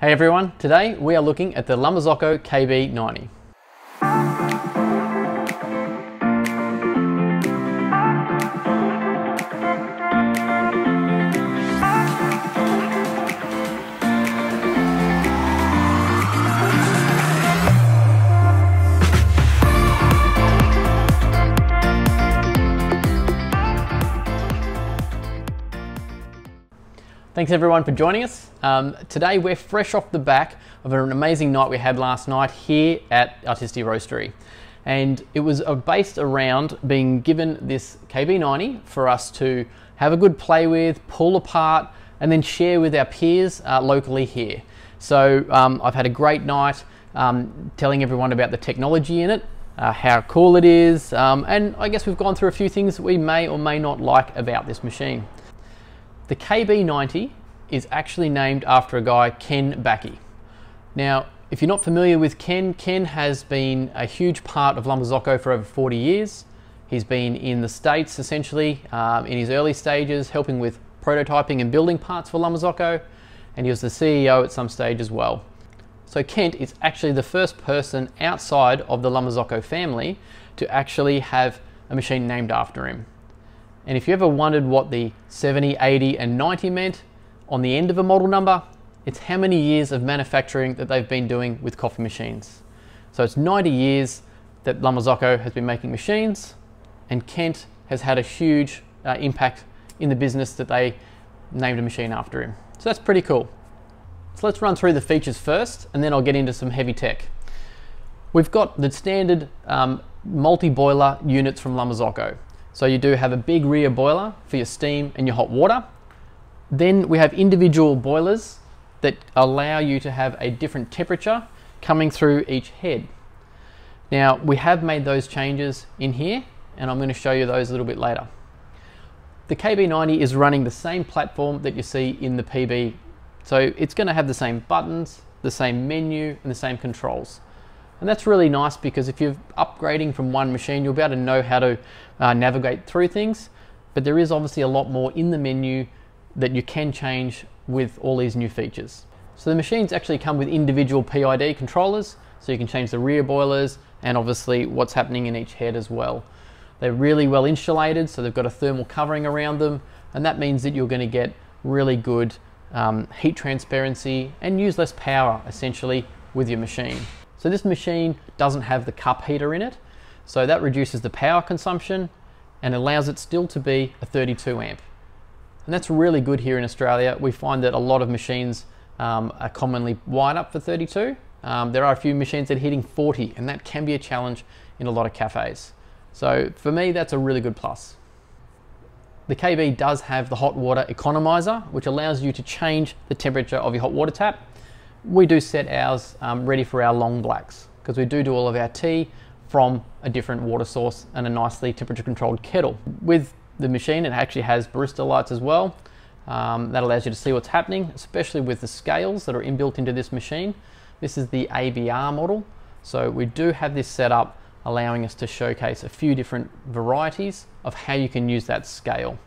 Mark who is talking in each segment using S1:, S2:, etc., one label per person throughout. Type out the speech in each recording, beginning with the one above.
S1: Hey everyone, today we are looking at the Marzocco KB90. Thanks everyone for joining us. Today we're fresh off the back of an amazing night we had last night here at Artisti Roastery. And it was based around being given this KB90 for us to have a good play with, pull apart, and then share with our peers locally here. So I've had a great night telling everyone about the technology in it, how cool it is, and I guess we've gone through a few things we may or may not like about this machine. The KB90 is actually named after a guy, Ken Backey. Now, if you're not familiar with Ken, Ken has been a huge part of Marzocco for over 40 years. He's been in the States essentially in his early stages, helping with prototyping and building parts for Marzocco, and he was the CEO at some stage as well. So Kent is actually the first person outside of the Marzocco family to actually have a machine named after him. And if you ever wondered what the 70, 80 and 90 meant on the end of a model number, it's how many years of manufacturing that they've been doing with coffee machines. So it's 90 years that Marzocco has been making machines, and Kent has had a huge impact in the business that they named a machine after him. So that's pretty cool. So let's run through the features first, and then I'll get into some heavy tech. We've got the standard multi-boiler units from Marzocco. So you do have a big rear boiler for your steam and your hot water. Then we have individual boilers that allow you to have a different temperature coming through each head. Now we have made those changes in here, and I'm going to show you those a little bit later. The KB90 is running the same platform that you see in the PB. So it's going to have the same buttons, the same menu, and the same controls. And that's really nice because if you're upgrading from one machine, you'll be able to know how to navigate through things. But there is obviously a lot more in the menu that you can change with all these new features. So the machines actually come with individual PID controllers, so you can change the rear boilers and obviously what's happening in each head as well. They're really well insulated, so they've got a thermal covering around them, and that means that you're going to get really good heat transparency and use less power essentially with your machine. So this machine doesn't have the cup heater in it, so that reduces the power consumption and allows it still to be a 32 amp. And that's really good here in Australia. We find that a lot of machines are commonly wired up for 32. There are a few machines that are hitting 40, and that can be a challenge in a lot of cafes. So for me, that's a really good plus. The KB does have the hot water economizer, which allows you to change the temperature of your hot water tap. We do set ours ready for our long blacks because we do all of our tea from a different water source and a nicely temperature controlled kettle. With the machine, it actually has barista lights as well. That allows you to see what's happening, especially with the scales that are inbuilt into this machine. This is the ABR model, so we do have this set up allowing us to showcase a few different varieties of how you can use that scale.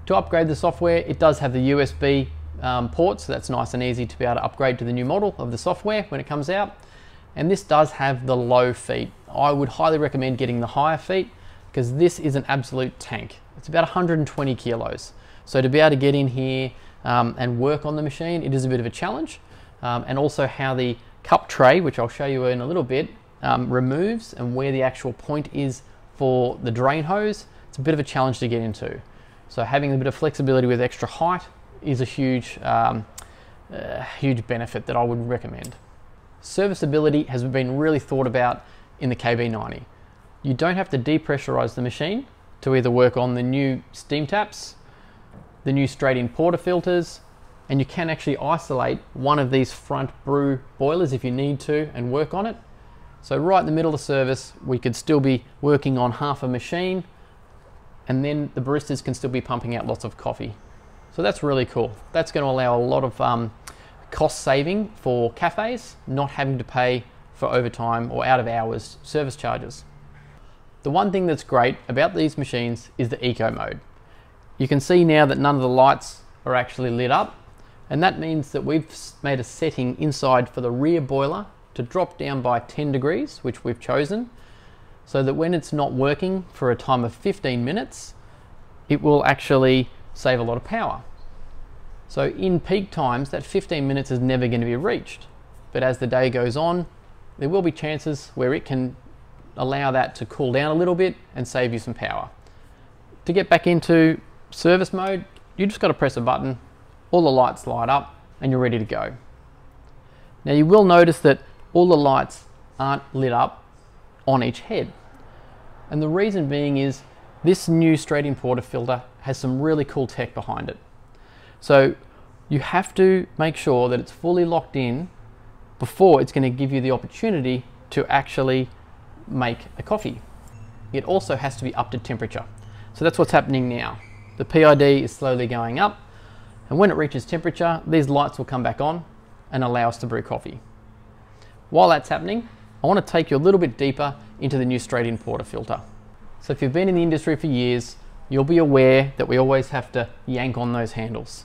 S1: To upgrade the software, it does have the USB ports, so that's nice and easy to be able to upgrade to the new model of the software when it comes out. And this does have the low feet. I would highly recommend getting the higher feet because this is an absolute tank. It's about 120 kilos. So to be able to get in here and work on the machine, it is a bit of a challenge. And also how the cup tray, which I'll show you in a little bit, removes and where the actual point is for the drain hose, it's a bit of a challenge to get into. So having a bit of flexibility with extra height is a huge benefit that I would recommend. Serviceability has been really thought about in the KB90. You don't have to depressurize the machine to either work on the new steam taps, the new straight-in portafilters, and you can actually isolate one of these front brew boilers if you need to and work on it. So right in the middle of the service, we could still be working on half a machine, and then the baristas can still be pumping out lots of coffee. So that's really cool. That's going to allow a lot of cost saving for cafes, not having to pay for overtime or out of hours service charges. The one thing that's great about these machines is the eco mode. You can see now that none of the lights are actually lit up. And that means that we've made a setting inside for the rear boiler to drop down by 10 degrees, which we've chosen, so that when it's not working for a time of 15 minutes, it will actually save a lot of power. So in peak times, that 15 minutes is never going to be reached. But as the day goes on, there will be chances where it can allow that to cool down a little bit and save you some power. To get back into service mode, you just got to press a button, all the lights light up, and you're ready to go. Now you will notice that all the lights aren't lit up on each head. And the reason being is this new straight-in portafilter has some really cool tech behind it. So you have to make sure that it's fully locked in before it's going to give you the opportunity to actually make a coffee. It also has to be up to temperature. So that's what's happening now. The PID is slowly going up, and when it reaches temperature, these lights will come back on and allow us to brew coffee. While that's happening, I want to take you a little bit deeper into the new straight-in portafilter. So if you've been in the industry for years, you'll be aware that we always have to yank on those handles.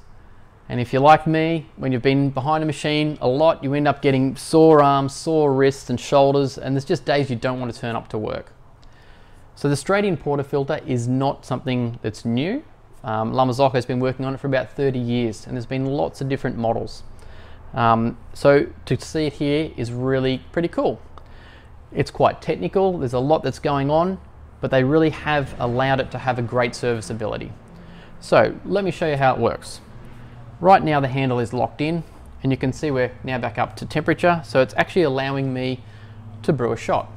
S1: And if you're like me, when you've been behind a machine a lot, you end up getting sore arms, sore wrists and shoulders, and there's just days you don't want to turn up to work. So the straight-in portafilter is not something that's new. Marzocco has been working on it for about 30 years, and there's been lots of different models. So to see it here is really pretty cool. It's quite technical, there's a lot that's going on, but they really have allowed it to have a great serviceability. So let me show you how it works. Right now the handle is locked in, and you can see we're now back up to temperature, so it's actually allowing me to brew a shot.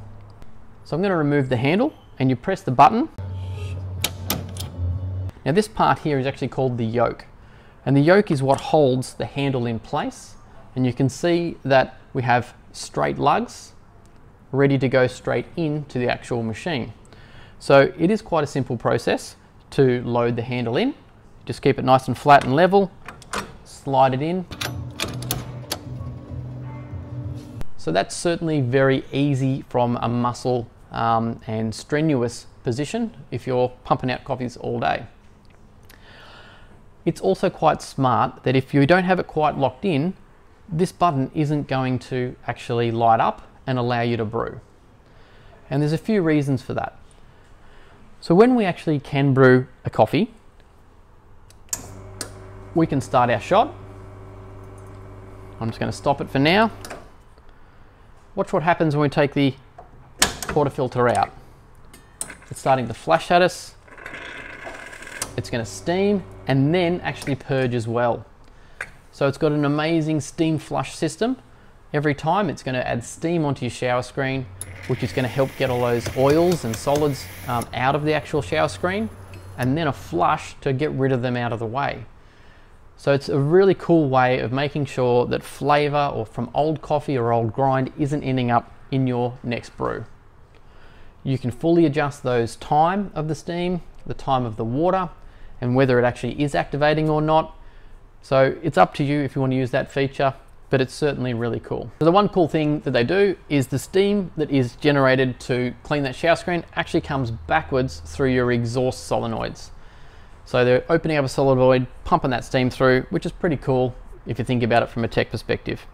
S1: So I'm going to remove the handle, and you press the button. Now this part here is actually called the yoke, and the yoke is what holds the handle in place, and you can see that we have straight lugs ready to go straight into the actual machine. So it is quite a simple process to load the handle in. Just keep it nice and flat and level, slide it in. So that's certainly very easy from a muscle and strenuous position if you're pumping out coffees all day. It's also quite smart that if you don't have it quite locked in, this button isn't going to actually light up and allow you to brew. And there's a few reasons for that. So when we actually can brew a coffee, we can start our shot. I'm just going to stop it for now. Watch what happens when we take the portafilter out. It's starting to flash at us. It's going to steam and then actually purge as well. So it's got an amazing steam flush system. Every time it's going to add steam onto your shower screen, which is going to help get all those oils and solids out of the actual shower screen, and then a flush to get rid of them out of the way. So it's a really cool way of making sure that flavor or from old coffee or old grind isn't ending up in your next brew. You can fully adjust those time of the steam, the time of the water, and whether it actually is activating or not. So it's up to you if you want to use that feature, but it's certainly really cool. So the one cool thing that they do is the steam that is generated to clean that shower screen actually comes backwards through your exhaust solenoids. So they're opening up a solenoid, pumping that steam through, which is pretty cool if you think about it from a tech perspective.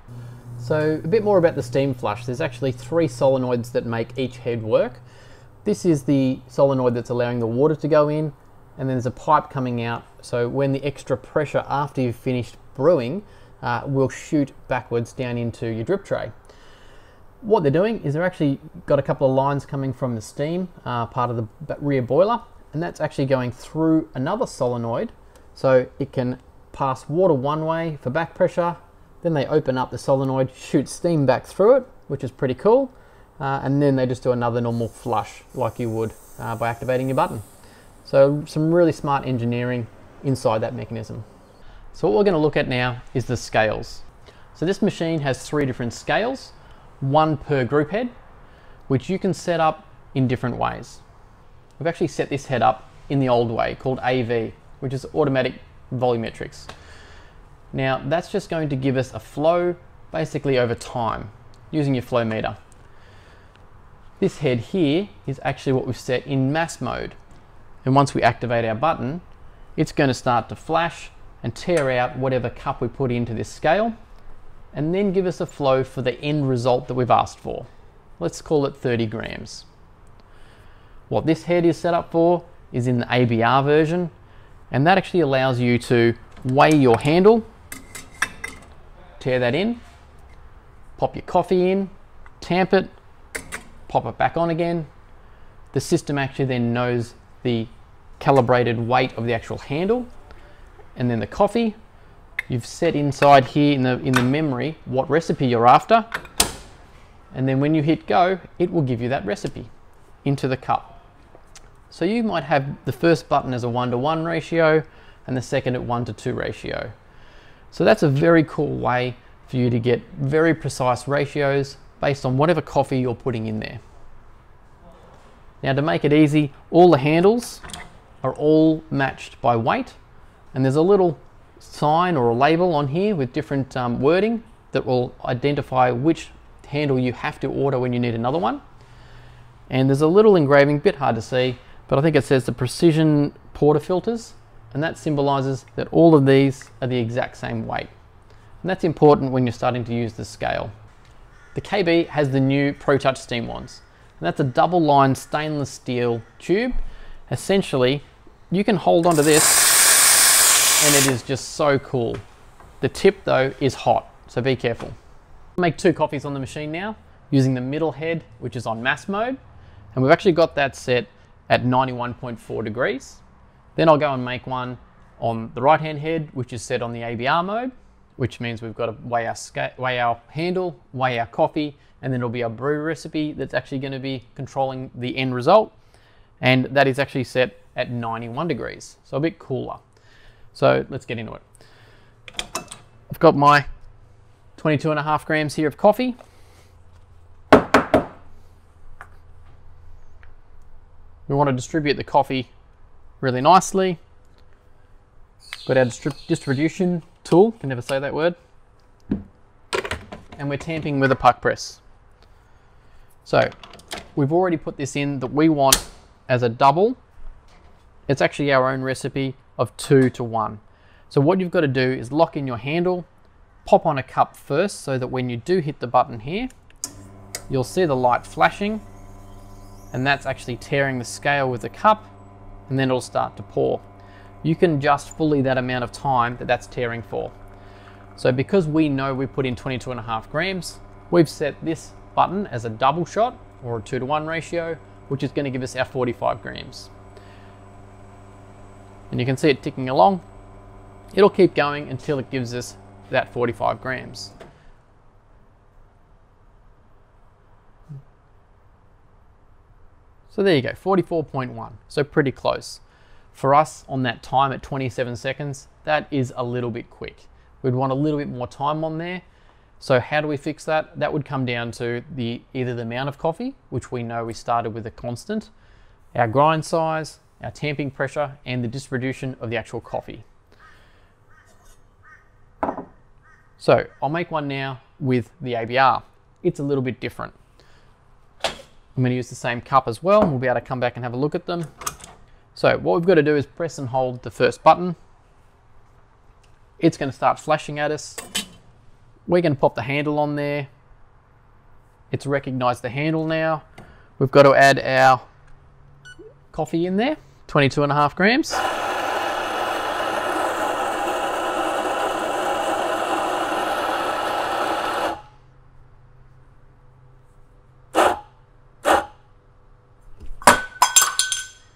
S1: So a bit more about the steam flush. There's actually 3 solenoids that make each head work. This is the solenoid that's allowing the water to go in, and then there's a pipe coming out. So when the extra pressure after you've finished brewing will shoot backwards down into your drip tray. What they're doing is they're actually got a couple of lines coming from the steam part of the rear boiler, and that's actually going through another solenoid, so it can pass water one way for back pressure, then they open up the solenoid, shoot steam back through it, which is pretty cool, and then they just do another normal flush like you would by activating your button. So some really smart engineering inside that mechanism. So what we're going to look at now is the scales. So this machine has 3 different scales, 1 per group head, which you can set up in different ways. We've actually set this head up in the old way called AV, which is automatic volumetrics. Now that's just going to give us a flow basically over time using your flow meter. This head here is actually what we've set in mass mode, and once we activate our button, it's going to start to flash and tear out whatever cup we put into this scale, and then give us a flow for the end result that we've asked for. Let's call it 30 grams. What this head is set up for is in the ABR version, and that actually allows you to weigh your handle, tear that in, pop your coffee in, tamp it, pop it back on again. The system actually then knows the calibrated weight of the actual handle, and then the coffee. You've set inside here in the memory what recipe you're after, and then when you hit go, it will give you that recipe into the cup. So you might have the first button as a 1:1 ratio and the second at 1:2 ratio. So that's a very cool way for you to get very precise ratios based on whatever coffee you're putting in there. Now, to make it easy, all the handles are all matched by weight, and there's a little sign or a label on here with different wording that will identify which handle you have to order when you need another one. And there's a little engraving, bit hard to see, but I think it says the precision portafilters, and that symbolizes that all of these are the exact same weight. And that's important when you're starting to use the scale. The KB has the new ProTouch steam wands, and that's a double-lined stainless steel tube. Essentially, you can hold onto this and it is just so cool. The tip though is hot, so be careful. I'll make 2 coffees on the machine now using the middle head, which is on mass mode, and we've actually got that set at 91.4 degrees. Then I'll go and make one on the right hand head, which is set on the ABR mode, which means we've got to weigh our handle, weigh our coffee, and then it'll be our brew recipe that's actually going to be controlling the end result. And that is actually set at 91 degrees, so a bit cooler. So let's get into it. I've got my 22.5 grams here of coffee. We want to distribute the coffee really nicely. Got our distribution tool, can never say that word. And we're tamping with a puck press. So we've already put this in that we want as a double. It's actually our own recipe of 2:1. So what you've got to do is lock in your handle, pop on a cup first so that when you do hit the button here, you'll see the light flashing, and that's actually tearing the scale with the cup, and then it'll start to pour. You can adjust fully that amount of time that that's tearing for. So because we know we put in 22.5 grams, we've set this button as a double shot or a 2:1 ratio, which is going to give us our 45 grams. And you can see it ticking along. It'll keep going until it gives us that 45 grams. So there you go, 44.1, so pretty close. For us on that time at 27 seconds, that is a little bit quick. We'd want a little bit more time on there. So how do we fix that? That would come down to either the amount of coffee, which we know we started with a constant, our grind size, our tamping pressure, and the distribution of the actual coffee. So I'll make one now with the ABR. It's a little bit different. I'm going to use the same cup as well, and we'll be able to come back and have a look at them. So what we've got to do is press and hold the first button. It's going to start flashing at us. We're going to pop the handle on there. It's recognized the handle now. We've got to add our coffee in there, 22.5 grams.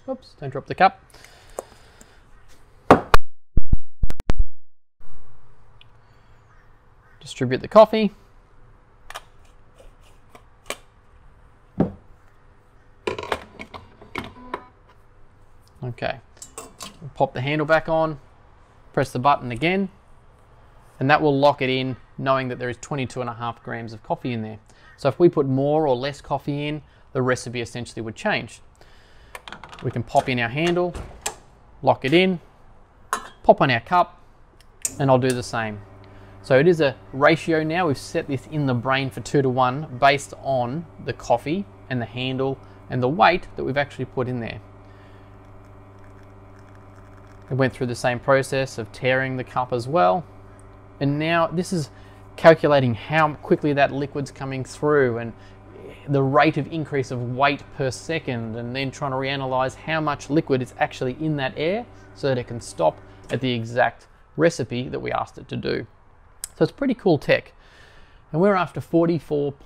S1: Oops, don't drop the cup. Distribute the coffee. Okay, we'll pop the handle back on, press the button again, and that will lock it in, knowing that there is 22.5 grams of coffee in there. So if we put more or less coffee in, the recipe essentially would change. We can pop in our handle, lock it in, pop on our cup, and I'll do the same. So it is a ratio now. We've set this in the brain for 2:1 based on the coffee and the handle and the weight that we've actually put in there. It went through the same process of tearing the cup as well. And now this is calculating how quickly that liquid's coming through and the rate of increase of weight per second, and then trying to reanalyze how much liquid is actually in that air so that it can stop at the exact recipe that we asked it to do. So it's pretty cool tech. And we're after 45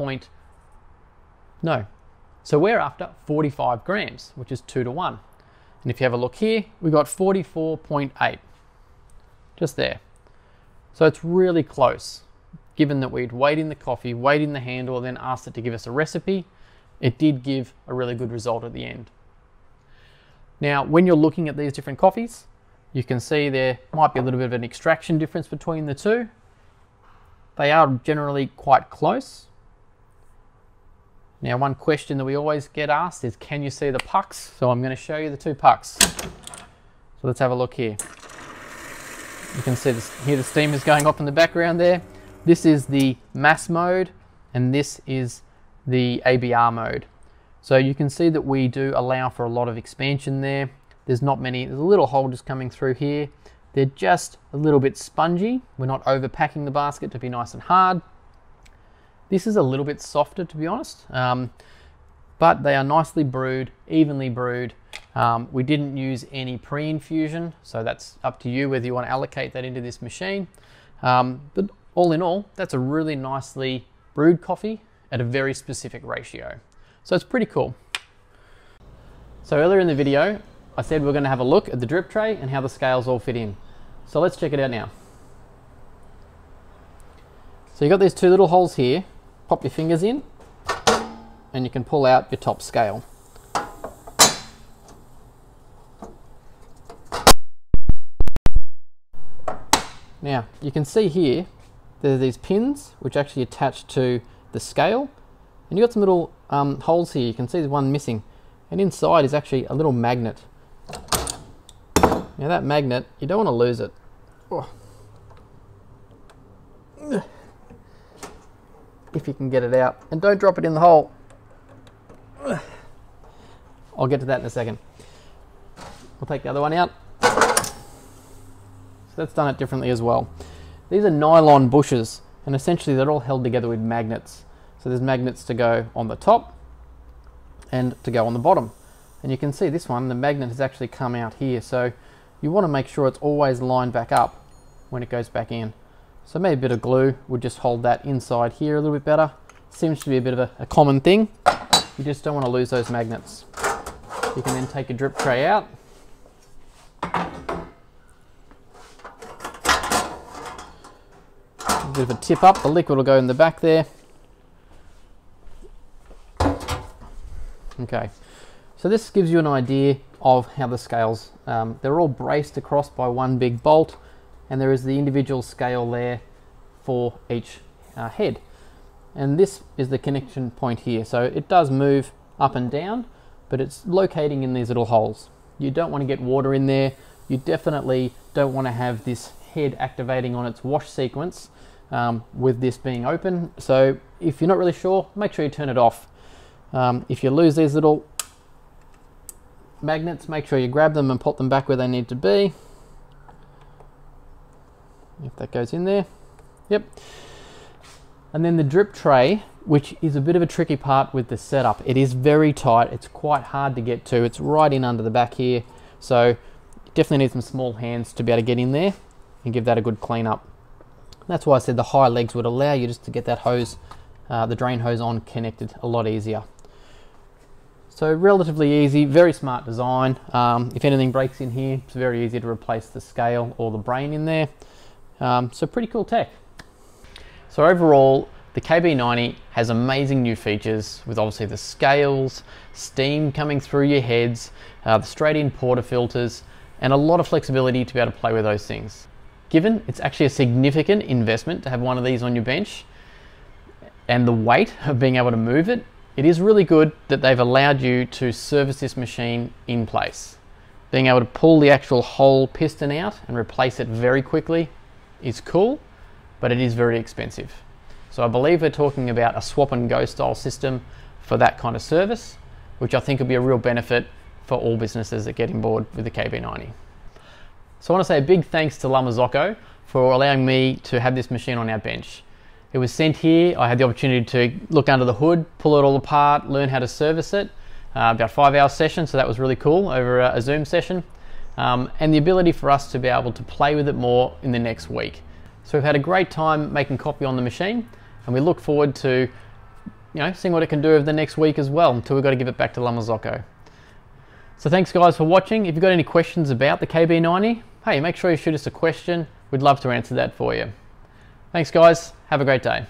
S1: grams, which is 2 to 1. And if you have a look here, we got 44.8, just there. So it's really close. Given that we'd weighed in the coffee, weighed in the handle, and then asked it to give us a recipe, it did give a really good result at the end. Now, when you're looking at these different coffees, you can see there might be a little bit of an extraction difference between the two. They are generally quite close. Now, one question that we always get asked is, can you see the pucks? So I'm going to show you the two pucks. So let's have a look here. You can see this, here the steam is going up in the background there. This is the mass mode, and this is the ABR mode. So you can see that we do allow for a lot of expansion there. There's not many, there's a little hole just coming through here. They're just a little bit spongy. We're not overpacking the basket to be nice and hard. This is a little bit softer, to be honest, but they are nicely brewed, evenly brewed. We didn't use any pre-infusion, so that's up to you whether you want to allocate that into this machine. But all in all, that's a really nicely brewed coffee at a very specific ratio. So it's pretty cool. So earlier in the video, I said we're going to have a look at the drip tray and how the scales all fit in. So let's check it out now. So you've got these two little holes here. Pop your fingers in and you can pull out your top scale. Now you can see here there are these pins which actually attach to the scale, and you've got some little holes here. You can see there's one missing, and inside is actually a little magnet. Now that magnet, you don't want to lose it. Oh. If you can get it out, and don't drop it in the hole. I'll get to that in a second. We'll take the other one out. So that's done it differently as well. These are nylon bushes, and essentially they're all held together with magnets. So there's magnets to go on the top and to go on the bottom. And you can see this one, the magnet has actually come out here. So you want to make sure it's always lined back up when it goes back in. So maybe a bit of glue would just hold that inside here a little bit better. Seems to be a bit of a common thing. You just don't want to lose those magnets. You can then take a drip tray out. A bit of a tip up, the liquid will go in the back there. Okay, so this gives you an idea of how the scales, they're all braced across by one big bolt, and there is the individual scale there for each head. And this is the connection point here. So it does move up and down, but it's locating in these little holes. You don't want to get water in there. You definitely don't want to have this head activating on its wash sequence with this being open. So if you're not really sure, make sure you turn it off. If you lose these little magnets, make sure you grab them and pop them back where they need to be. If that goes in there. Yep. And then the drip tray, which is a bit of a tricky part with the setup. It is very tight. It's quite hard to get to. It's right in under the back here. So you definitely need some small hands to be able to get in there and give that a good clean up. That's why I said the high legs would allow you just to get that hose, the drain hose on connected a lot easier. So relatively easy, very smart design. If anything breaks in here, it's very easy to replace the scale or the brain in there. So pretty cool tech. So overall, the KB90 has amazing new features with obviously the scales, steam coming through your heads, the straight-in portafilters, and a lot of flexibility to be able to play with those things. Given it's actually a significant investment to have one of these on your bench, and the weight of being able to move it, it is really good that they've allowed you to service this machine in place. Being able to pull the actual whole piston out and replace it very quickly is cool, but it is very expensive. So I believe we're talking about a swap and go style system for that kind of service, which I think will be a real benefit for all businesses that get on board with the KB90. So I want to say a big thanks to Marzocco for allowing me to have this machine on our bench. It was sent here, I had the opportunity to look under the hood, pull it all apart, learn how to service it. About a 5-hour session, so that was really cool over a Zoom session. And the ability for us to be able to play with it more in the next week. So we've had a great time making copy on the machine, and we look forward to seeing what it can do over the next week as well, until we've got to give it back to Marzocco. So thanks guys for watching. If you've got any questions about the KB90, hey, make sure you shoot us a question. We'd love to answer that for you. Thanks guys, have a great day.